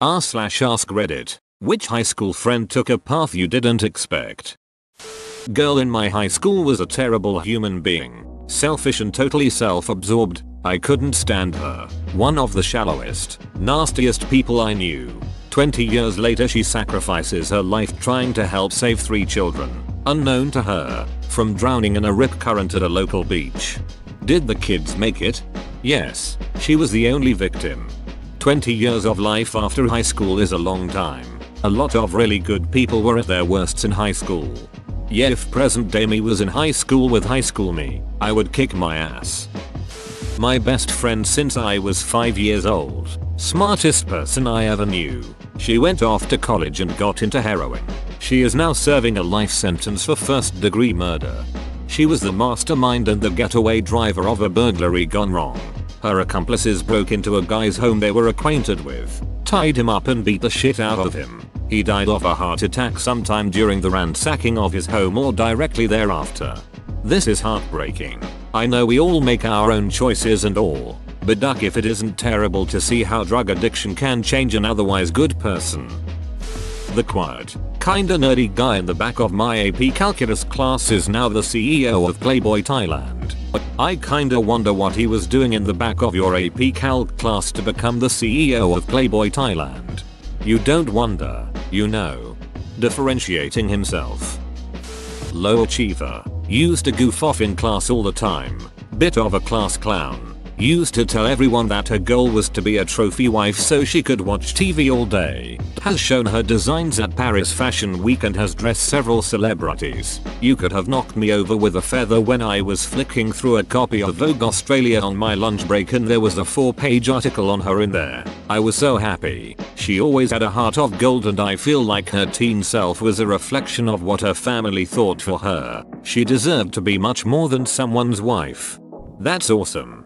r/ask Reddit. Which high school friend took a path you didn't expect? Girl in my high school was a terrible human being. Selfish and totally self-absorbed. I couldn't stand her. One of the shallowest, nastiest people I knew. 20 years later she sacrifices her life trying to help save 3 children, unknown to her, from drowning in a rip current at a local beach. Did the kids make it? Yes, she was the only victim. 20 years of life after high school is a long time. A lot of really good people were at their worsts in high school. Yeah, if present day me was in high school with high school me, I would kick my ass. My best friend since I was 5 years old. Smartest person I ever knew. She went off to college and got into heroin. She is now serving a life sentence for first-degree murder. She was the mastermind and the getaway driver of a burglary gone wrong. Her accomplices broke into a guy's home they were acquainted with, tied him up and beat the shit out of him. He died of a heart attack sometime during the ransacking of his home or directly thereafter. This is heartbreaking. I know we all make our own choices and all, but duck if it isn't terrible to see how drug addiction can change an otherwise good person. The quiet, kinda nerdy guy in the back of my AP Calculus class is now the CEO of Playboy Thailand. I kinda wonder what he was doing in the back of your AP Calc class to become the CEO of Playboy Thailand. You don't wonder, you know. Differentiating himself. Low achiever. Used to goof off in class all the time. Bit of a class clown. Used to tell everyone that her goal was to be a trophy wife so she could watch TV all day. Has shown her designs at Paris Fashion Week and has dressed several celebrities. You could have knocked me over with a feather when I was flicking through a copy of Vogue Australia on my lunch break and there was a 4-page article on her in there. I was so happy. She always had a heart of gold and I feel like her teen self was a reflection of what her family thought for her. She deserved to be much more than someone's wife. That's awesome.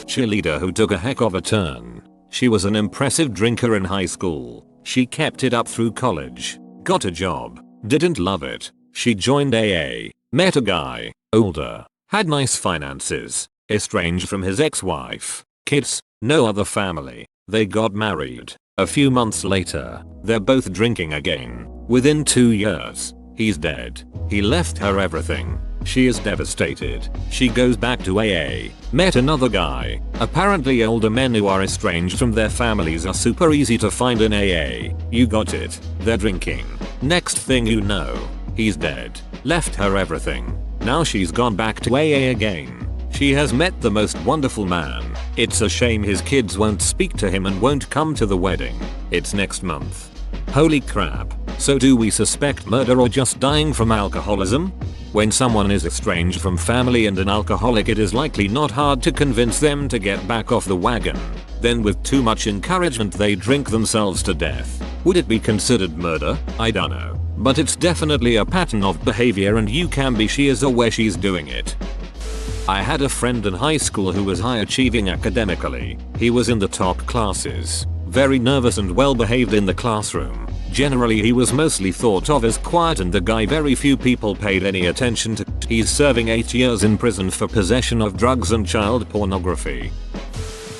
Cheerleader who took a heck of a turn. She was an impressive drinker in high school. She kept it up through college. Got a job. Didn't love it. She joined AA. Met a guy. Older. Had nice finances. Estranged from his ex-wife. Kids. No other family. They got married. A few months later, they're both drinking again. Within 2 years, he's dead. He left her everything. She is devastated. She goes back to AA. Met another guy. Apparently older men who are estranged from their families are super easy to find in AA. You got it. They're drinking. Next thing you know, he's dead. Left her everything. Now she's gone back to AA again. She has met the most wonderful man. It's a shame his kids won't speak to him and won't come to the wedding. It's next month. Holy crap. So do we suspect murder or just dying from alcoholism? When someone is estranged from family and an alcoholic, it is likely not hard to convince them to get back off the wagon. Then with too much encouragement they drink themselves to death. Would it be considered murder? I don't know. But it's definitely a pattern of behavior and you can be she is or where she's doing it. I had a friend in high school who was high achieving academically. He was in the top classes. Very nervous and well behaved in the classroom. Generally he was mostly thought of as quiet and the guy very few people paid any attention to. He's serving 8 years in prison for possession of drugs and child pornography.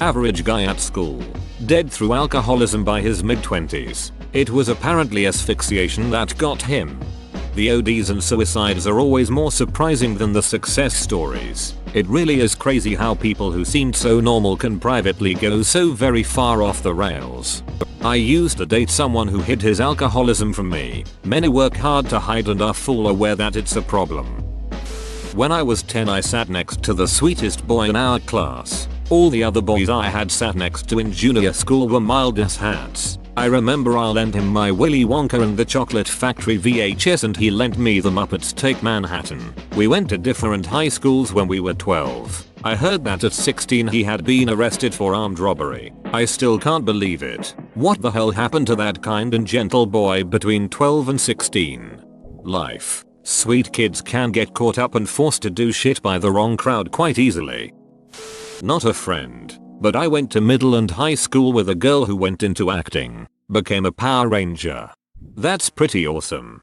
Average guy at school. Dead through alcoholism by his mid-20s. It was apparently asphyxiation that got him. The ODs and suicides are always more surprising than the success stories. It really is crazy how people who seemed so normal can privately go so very far off the rails. I used to date someone who hid his alcoholism from me. Many work hard to hide and are full aware that it's a problem. When I was 10 I sat next to the sweetest boy in our class. All the other boys I had sat next to in junior school were mild asshats. I remember I lent him my Willy Wonka and the Chocolate Factory VHS and he lent me the Muppets Take Manhattan. We went to different high schools when we were 12. I heard that at 16 he had been arrested for armed robbery. I still can't believe it. What the hell happened to that kind and gentle boy between 12 and 16? Life. Sweet kids can get caught up and forced to do shit by the wrong crowd quite easily. Not a friend. But I went to middle and high school with a girl who went into acting. Became a Power Ranger. That's pretty awesome.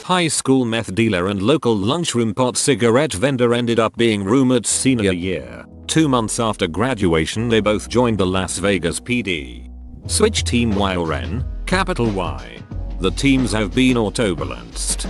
High school meth dealer and local lunchroom pot cigarette vendor ended up being roommates senior year. 2 months after graduation they both joined the Las Vegas PD. Switch Team YRN, capital Y. The teams have been auto-balanced.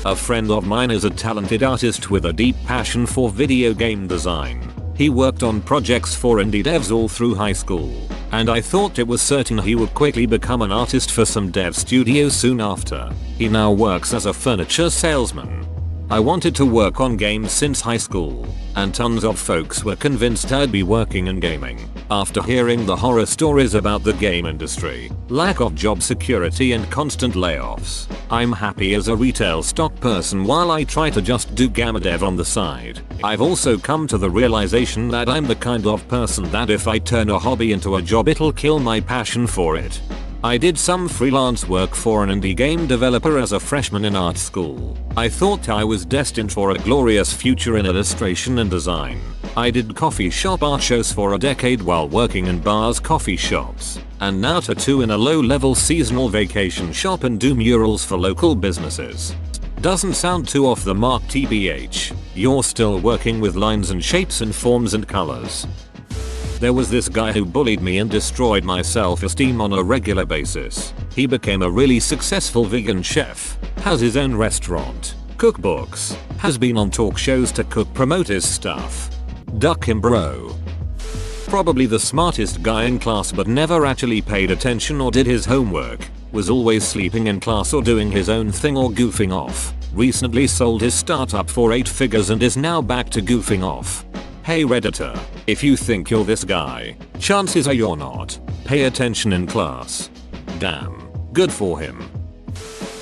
A friend of mine is a talented artist with a deep passion for video game design. He worked on projects for indie devs all through high school, and I thought it was certain he would quickly become an artist for some dev studios soon after. He now works as a furniture salesman. I wanted to work on games since high school, and tons of folks were convinced I'd be working in gaming. After hearing the horror stories about the game industry, lack of job security and constant layoffs, I'm happy as a retail stock person while I try to just do gamma dev on the side. I've also come to the realization that I'm the kind of person that if I turn a hobby into a job it'll kill my passion for it. I did some freelance work for an indie game developer as a freshman in art school. I thought I was destined for a glorious future in illustration and design. I did coffee shop art shows for a decade while working in bars, coffee shops, and now tattoo in a low-level seasonal vacation shop and do murals for local businesses. Doesn't sound too off the mark TBH. You're still working with lines and shapes and forms and colors. There was this guy who bullied me and destroyed my self-esteem on a regular basis. He became a really successful vegan chef, has his own restaurant, cookbooks, has been on talk shows to promote his stuff. Duck him, bro. Probably the smartest guy in class but never actually paid attention or did his homework, was always sleeping in class or doing his own thing or goofing off. Recently sold his startup for 8 figures and is now back to goofing off. Hey Redditor, if you think you're this guy, chances are you're not. Pay attention in class. Damn, good for him.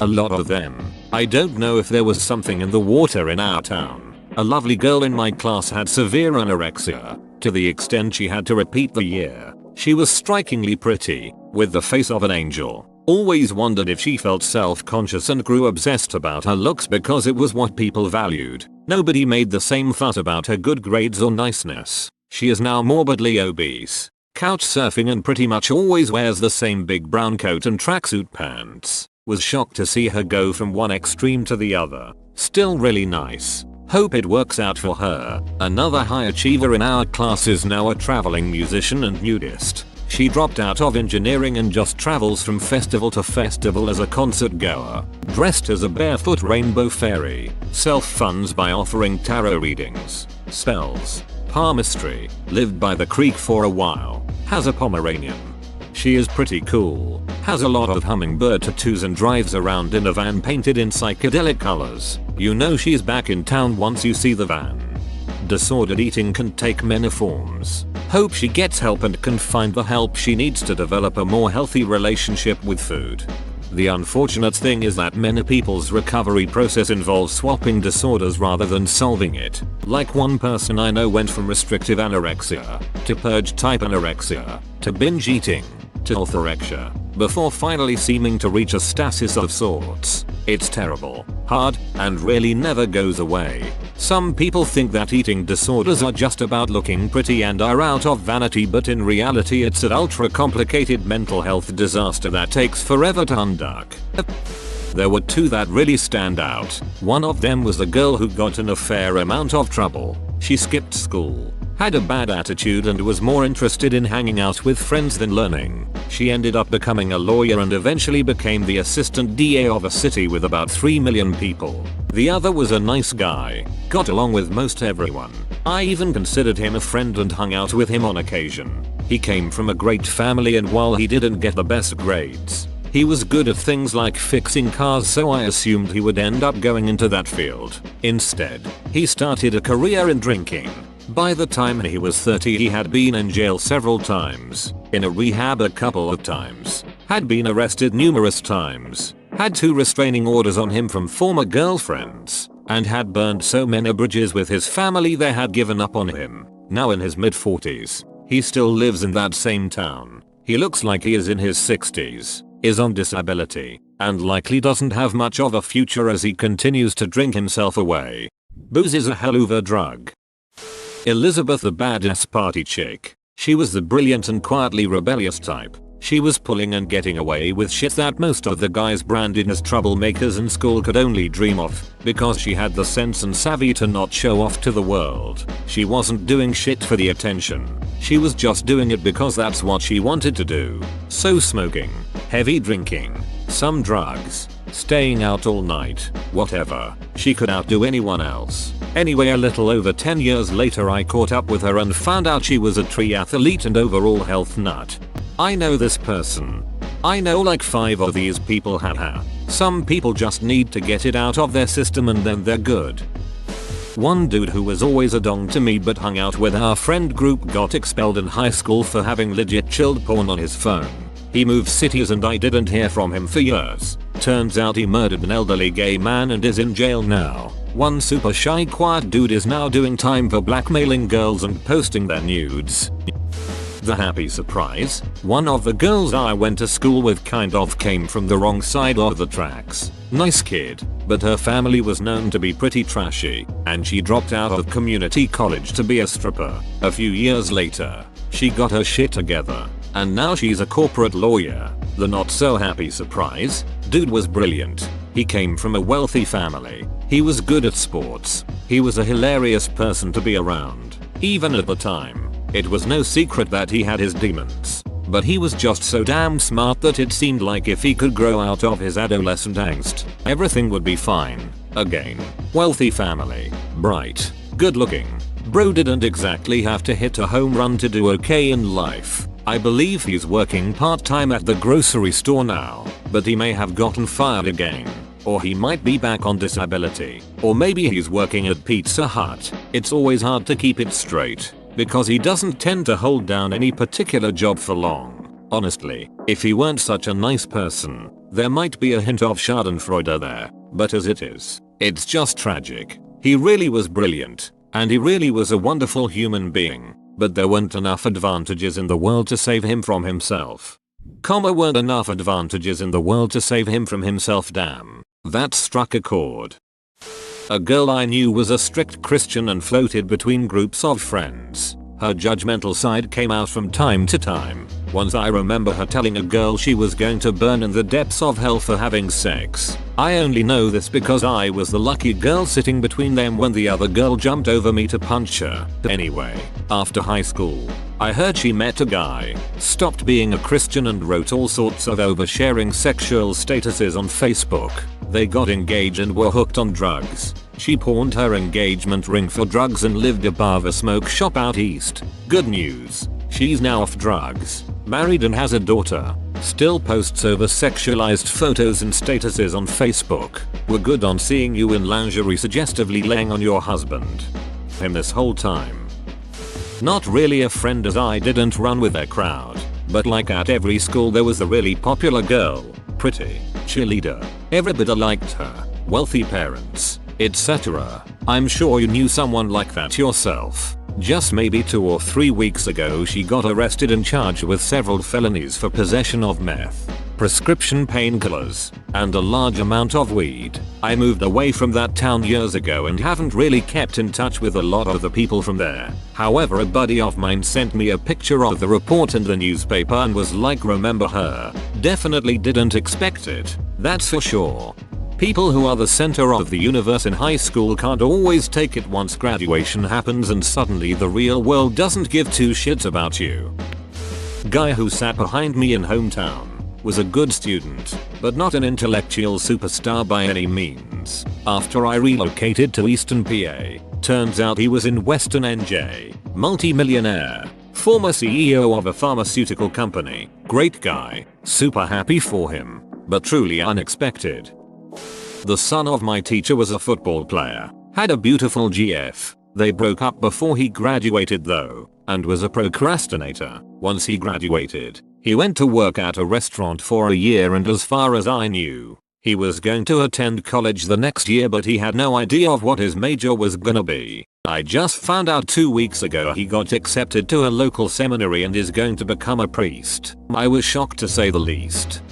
A lot of them. I don't know if there was something in the water in our town. A lovely girl in my class had severe anorexia, to the extent she had to repeat the year. She was strikingly pretty, with the face of an angel. Always wondered if she felt self-conscious and grew obsessed about her looks because it was what people valued. Nobody made the same fuss about her good grades or niceness. She is now morbidly obese, couch surfing and pretty much always wears the same big brown coat and tracksuit pants. Was shocked to see her go from one extreme to the other. Still really nice. Hope it works out for her. Another high achiever in our class is now a traveling musician and nudist. She dropped out of engineering and just travels from festival to festival as a concert goer, dressed as a barefoot rainbow fairy, self-funds by offering tarot readings, spells, palmistry, lived by the creek for a while, has a Pomeranian. She is pretty cool, has a lot of hummingbird tattoos and drives around in a van painted in psychedelic colors. You know she's back in town once you see the van. Disordered eating can take many forms. Hope she gets help and can find the help she needs to develop a more healthy relationship with food. The unfortunate thing is that many people's recovery process involves swapping disorders rather than solving it. Like one person I know went from restrictive anorexia, to purge type anorexia, to binge eating, to orthorexia, before finally seeming to reach a stasis of sorts. It's terrible, hard, and really never goes away. Some people think that eating disorders are just about looking pretty and are out of vanity, but in reality it's an ultra complicated mental health disaster that takes forever to unduck. There were 2 that really stand out. One of them was the girl who got in a fair amount of trouble. She skipped school, had a bad attitude and was more interested in hanging out with friends than learning. She ended up becoming a lawyer and eventually became the assistant DA of a city with about 3 million people. The other was a nice guy, got along with most everyone. I even considered him a friend and hung out with him on occasion. He came from a great family and while he didn't get the best grades, he was good at things like fixing cars, so I assumed he would end up going into that field. Instead, he started a career in drinking. By the time he was 30 he had been in jail several times, in a rehab a couple of times, had been arrested numerous times, had 2 restraining orders on him from former girlfriends, and had burned so many bridges with his family they had given up on him. Now in his mid-40s, he still lives in that same town. He looks like he is in his 60s, is on disability, and likely doesn't have much of a future as he continues to drink himself away. Booze is a hell of a drug. Elizabeth, the badass party chick. She was the brilliant and quietly rebellious type. She was pulling and getting away with shit that most of the guys branded as troublemakers in school could only dream of, because she had the sense and savvy to not show off to the world. She wasn't doing shit for the attention. She was just doing it because that's what she wanted to do. So smoking, heavy drinking, some drugs, staying out all night, whatever. She could outdo anyone else. Anyway, a little over 10 years later I caught up with her and found out she was a triathlete and overall health nut. I know this person. I know like 5 of these people, haha. Some people just need to get it out of their system and then they're good. One dude who was always a dong to me but hung out with our friend group got expelled in high school for having legit chilled porn on his phone. He moved cities and I didn't hear from him for years. Turns out he murdered an elderly gay man and is in jail now. One super shy quiet dude is now doing time for blackmailing girls and posting their nudes. The happy surprise, one of the girls I went to school with kind of came from the wrong side of the tracks. Nice kid, but her family was known to be pretty trashy, and she dropped out of community college to be a stripper. A few years later, she got her shit together, and now she's a corporate lawyer. The not so happy surprise, dude was brilliant. He came from a wealthy family. He was good at sports. He was a hilarious person to be around. Even at the time, it was no secret that he had his demons. But he was just so damn smart that it seemed like if he could grow out of his adolescent angst, everything would be fine. Again, wealthy family, bright, good looking. Bro didn't exactly have to hit a home run to do okay in life. I believe he's working part-time at the grocery store now, but he may have gotten fired again. Or he might be back on disability. Or maybe he's working at Pizza Hut. It's always hard to keep it straight, because he doesn't tend to hold down any particular job for long. Honestly, if he weren't such a nice person, there might be a hint of schadenfreude there, but as it is, it's just tragic. He really was brilliant, and he really was a wonderful human being, but there weren't enough advantages in the world to save him from himself. Weren't enough advantages in the world to save him from himself, damn. That struck a chord. A girl I knew was a strict Christian and floated between groups of friends. Her judgmental side came out from time to time. Once I remember her telling a girl she was going to burn in the depths of hell for having sex. I only know this because I was the lucky girl sitting between them when the other girl jumped over me to punch her. Anyway, after high school, I heard she met a guy, stopped being a Christian and wrote all sorts of oversharing sexual statuses on Facebook. They got engaged and were hooked on drugs. She pawned her engagement ring for drugs and lived above a smoke shop out east. Good news. She's now off drugs, married and has a daughter. Still posts over sexualized photos and statuses on Facebook. We're good on seeing you in lingerie suggestively laying on your husband. Him this whole time. Not really a friend as I didn't run with their crowd, but like at every school there was a really popular girl, pretty, cheerleader, everybody liked her, wealthy parents, etc. I'm sure you knew someone like that yourself. Just maybe 2 or 3 weeks ago she got arrested and charged with several felonies for possession of meth, prescription painkillers, and a large amount of weed. I moved away from that town years ago and haven't really kept in touch with a lot of the people from there. However, a buddy of mine sent me a picture of the report in the newspaper and was like, remember her? Definitely didn't expect it. That's for sure. People who are the center of the universe in high school can't always take it once graduation happens and suddenly the real world doesn't give 2 shits about you. Guy who sat behind me in hometown was a good student, but not an intellectual superstar by any means. After I relocated to Eastern PA, turns out he was in Western NJ, multi-millionaire, former CEO of a pharmaceutical company, great guy, super happy for him, but truly unexpected. The son of my teacher was a football player, had a beautiful GF. They broke up before he graduated though, and was a procrastinator. Once he graduated, he went to work at a restaurant for a year, and as far as I knew, he was going to attend college the next year, but he had no idea of what his major was gonna be. I just found out 2 weeks ago he got accepted to a local seminary and is going to become a priest. I was shocked to say the least.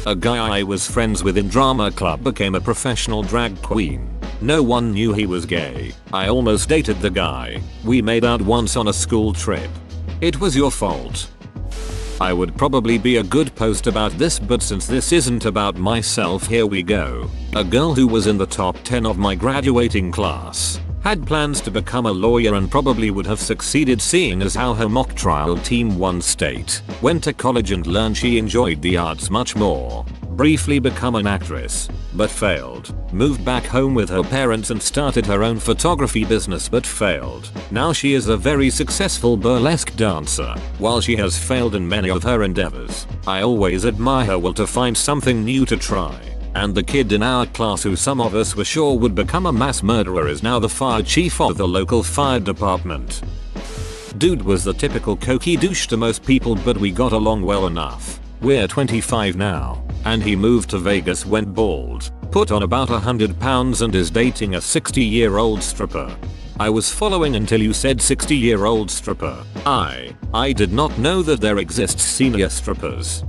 A guy I was friends with in drama club became a professional drag queen. No one knew he was gay. I almost dated the guy. We made out once on a school trip. It was your fault. I would probably be a good post about this, but since this isn't about myself, here we go. A girl who was in the top 10 of my graduating class had plans to become a lawyer and probably would have succeeded, seeing as how her mock trial team won state, went to college and learned she enjoyed the arts much more, briefly become an actress, but failed, moved back home with her parents and started her own photography business but failed. Now she is a very successful burlesque dancer. While she has failed in many of her endeavors, I always admire her will to find something new to try. And the kid in our class who some of us were sure would become a mass murderer is now the fire chief of the local fire department. Dude was the typical cokey douche to most people, but we got along well enough. We're 25 now, and he moved to Vegas, went bald, put on about 100 pounds and is dating a 60-year-old stripper. I was following until you said 60-year-old stripper. I did not know that there exists senior strippers.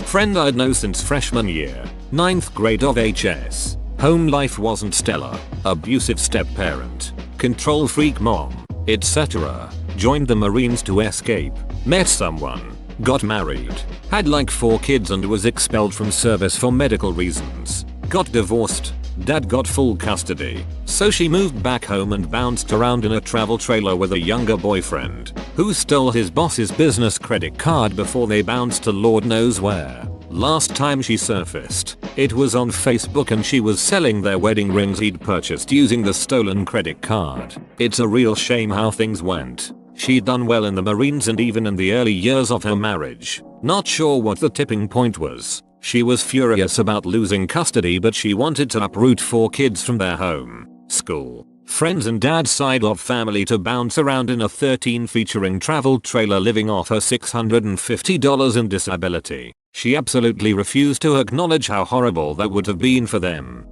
Friend I'd know since freshman year, 9th grade of HS. Home life wasn't stellar, abusive step-parent, control freak mom, etc. Joined the Marines to escape, met someone, got married, had like 4 kids and was expelled from service for medical reasons. Got divorced, dad got full custody, so she moved back home and bounced around in a travel trailer with a younger boyfriend, who stole his boss's business credit card before they bounced to Lord knows where. Last time she surfaced, it was on Facebook and she was selling their wedding rings he'd purchased using the stolen credit card. It's a real shame how things went. She'd done well in the Marines and even in the early years of her marriage. Not sure what the tipping point was. She was furious about losing custody, but she wanted to uproot 4 kids from their home, school, friends and dad's side of family to bounce around in a 13-featuring travel trailer living off her $650 in disability. She absolutely refused to acknowledge how horrible that would have been for them.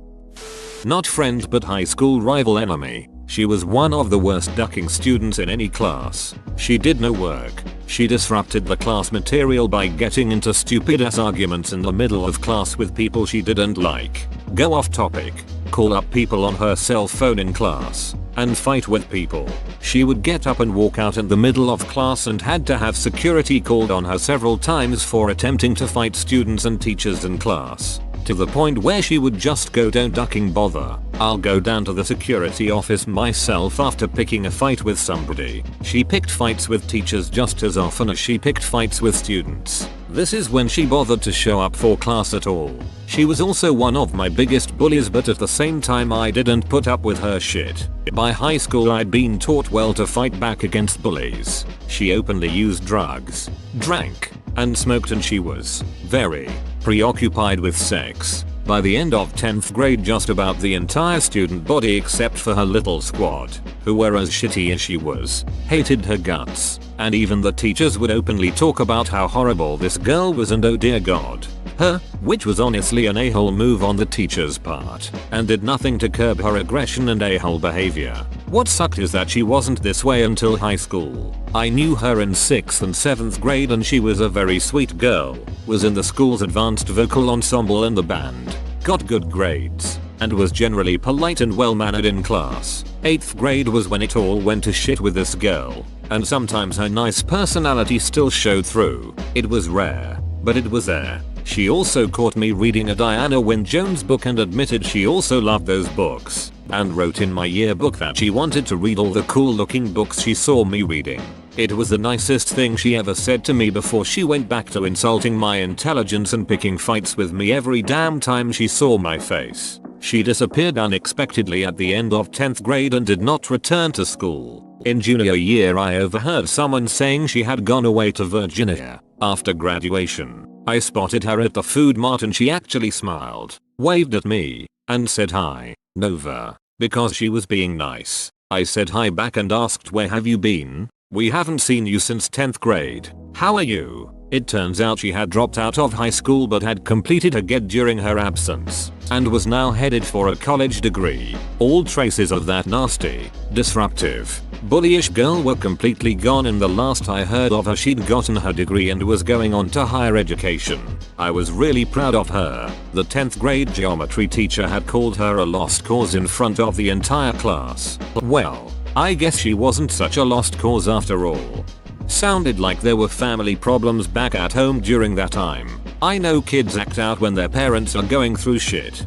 Not friend but high school rival enemy. She was one of the worst ducking students in any class. She did no work. She disrupted the class material by getting into stupid ass arguments in the middle of class with people she didn't like, go off topic, call up people on her cell phone in class, and fight with people. She would get up and walk out in the middle of class and had to have security called on her several times for attempting to fight students and teachers in class. To the point where she would just go, "Don't ducking bother, I'll go down to the security office myself." After picking a fight with somebody, she picked fights with teachers just as often as she picked fights with students. This is when she bothered to show up for class at all. She was also one of my biggest bullies, but at the same time I didn't put up with her shit. By high school I'd been taught well to fight back against bullies. She openly used drugs, drank, and smoked, and she was very preoccupied with sex. By the end of 10th grade, just about the entire student body except for her little squad, who were as shitty as she was, hated her guts, and even the teachers would openly talk about how horrible this girl was and oh dear god, her, which was honestly an a-hole move on the teacher's part, and did nothing to curb her aggression and a-hole behavior. What sucked is that she wasn't this way until high school. I knew her in 6th and 7th grade and she was a very sweet girl, was in the school's advanced vocal ensemble and the band, got good grades, and was generally polite and well-mannered in class. 8th grade was when it all went to shit with this girl, and sometimes her nice personality still showed through. It was rare, but it was there. She also caught me reading a Diana Wynne Jones book and admitted she also loved those books, and wrote in my yearbook that she wanted to read all the cool looking books she saw me reading. It was the nicest thing she ever said to me before she went back to insulting my intelligence and picking fights with me every damn time she saw my face. She disappeared unexpectedly at the end of 10th grade and did not return to school. In junior year I overheard someone saying she had gone away to Virginia after graduation. I spotted her at the food mart and she actually smiled, waved at me, and said hi, Nova, because she was being nice. I said hi back and asked, "Where have you been? We haven't seen you since 10th grade. How are you?" It turns out she had dropped out of high school but had completed a GED during her absence, and was now headed for a college degree. All traces of that nasty, disruptive, bullyish girl were completely gone, and the last I heard of her she'd gotten her degree and was going on to higher education. I was really proud of her. The 10th grade geometry teacher had called her a lost cause in front of the entire class. Well, I guess she wasn't such a lost cause after all. Sounded like there were family problems back at home during that time. I know kids act out when their parents are going through shit.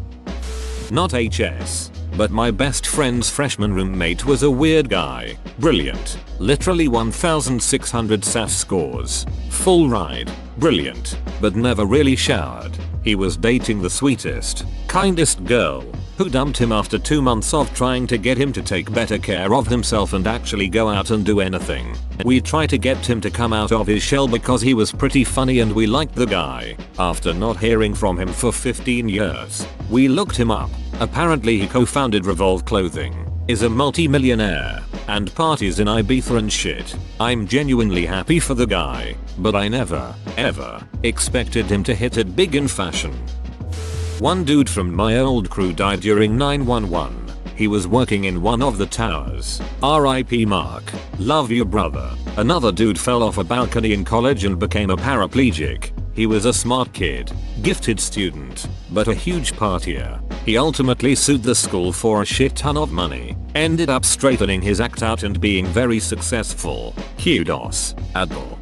Not HS. But my best friend's freshman roommate was a weird guy. Brilliant. Literally 1600 SAS scores. Full ride. Brilliant. But never really showered. He was dating the sweetest, kindest girl, who dumped him after 2 months of trying to get him to take better care of himself and actually go out and do anything. We tried to get him to come out of his shell because he was pretty funny and we liked the guy. After not hearing from him for 15 years, we looked him up. Apparently he co-founded Revolve Clothing, is a multi-millionaire, and parties in Ibiza and shit. I'm genuinely happy for the guy, but I never, ever, expected him to hit it big in fashion. One dude from my old crew died during 9/11. He was working in one of the towers. RIP Mark. Love you brother. Another dude fell off a balcony in college and became a paraplegic. He was a smart kid, gifted student, but a huge partier. He ultimately sued the school for a shit ton of money, ended up straightening his act out and being very successful. Kudos, Adel.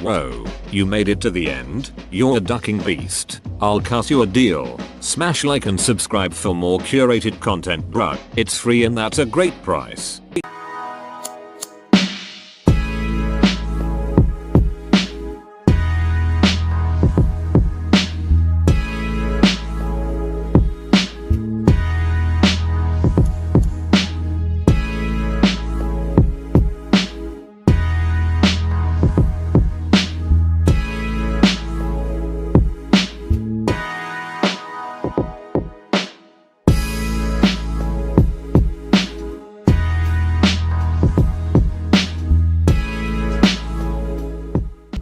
Whoa, you made it to the end? You're a ducking beast. I'll cut you a deal. Smash like and subscribe for more curated content bruh. It's free and that's a great price.